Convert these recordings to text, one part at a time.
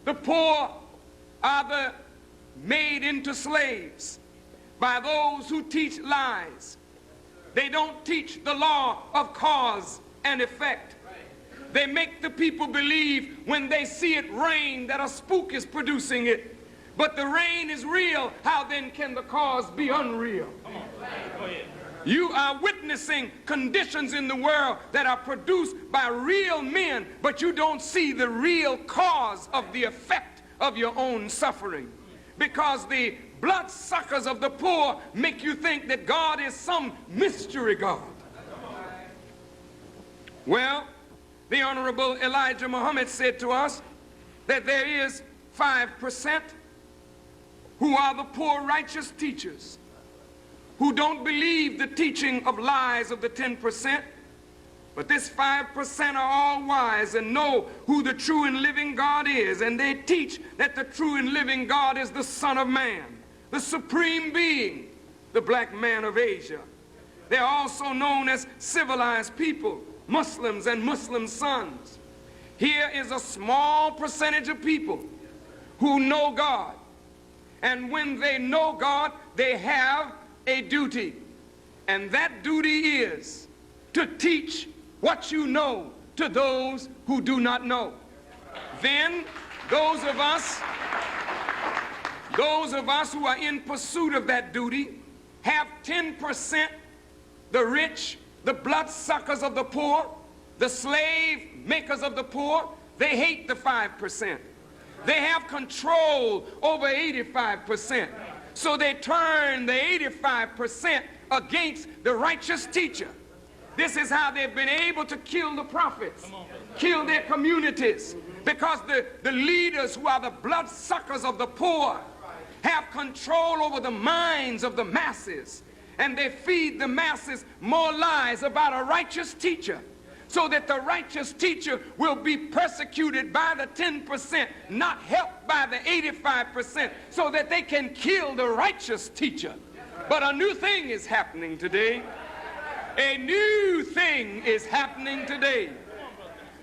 The poor are made into slaves by those who teach lies. They don't teach the law of cause and effect. They make the people believe when they see it rain that a spook is producing it. But the rain is real. How then can the cause be unreal? You are witnessing conditions in the world that are produced by real men, but you don't see the real cause of the effect of your own suffering. Because the bloodsuckers of the poor make you think that God is some mystery God. Well, the Honorable Elijah Muhammad said to us that there is 5% who are the poor righteous teachers, who don't believe the teaching of lies of the 10%, but this 5% are all wise and know who the true and living God is, and they teach that the true and living God is the Son of Man, the supreme being, the black man of Asia. They're also known as civilized people, Muslims and Muslim sons. Here is a small percentage of people who know God, and when they know God, they have a duty, and that duty is to teach what you know to those who do not know. Then those of us who are in pursuit of that duty have 10%, the rich, the bloodsuckers of the poor, the slave makers of the poor. They hate the 5%. They have control over 85%. So they turn the 85% against the righteous teacher. This is how they've been able to kill the prophets, kill their communities, because the leaders who are the bloodsuckers of the poor have control over the minds of the masses, and they feed the masses more lies about a righteous teacher, so that the righteous teacher will be persecuted by the 10%, not helped by the 85%, so that they can kill the righteous teacher. But a new thing is happening today. A new thing is happening today.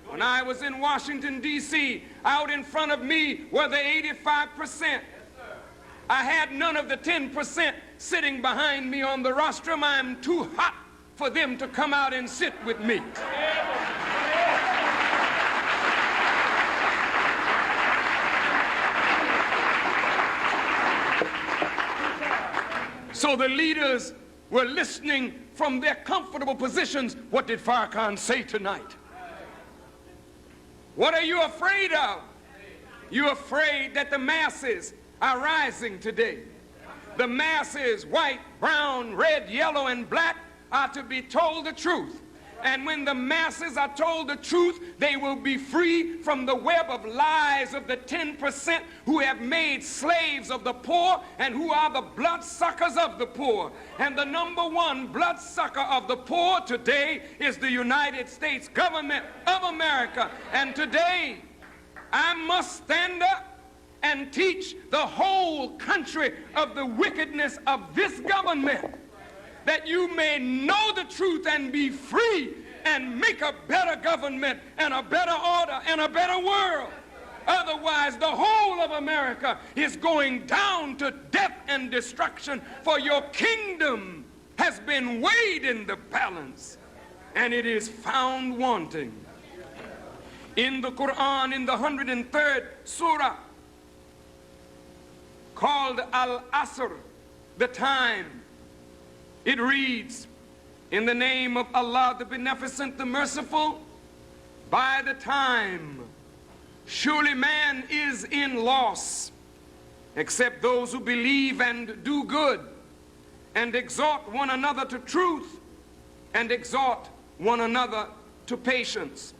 When I was in Washington, D.C., out in front of me were the 85%. I had none of the 10% sitting behind me on the rostrum. I'm too hot for them to come out and sit with me. So the leaders were listening from their comfortable positions. What did Farrakhan say tonight? What are you afraid of? You're afraid that the masses are rising today. The masses, white, brown, red, yellow, and black, are to be told the truth. And when the masses are told the truth, they will be free from the web of lies of the 10% who have made slaves of the poor and who are the bloodsuckers of the poor. And the number one bloodsucker of the poor today is the United States government of America. And today, I must stand up and teach the whole country of the wickedness of this government, that you may know the truth and be free and make a better government and a better order and a better world. Otherwise, the whole of America is going down to death and destruction, for your kingdom has been weighed in the balance, and it is found wanting. In the Quran, in the 103rd surah, called Al-Asr, the time, it reads, in the name of Allah, the Beneficent, the Merciful, by the time, surely man is in loss, except those who believe and do good, and exhort one another to truth, and exhort one another to patience.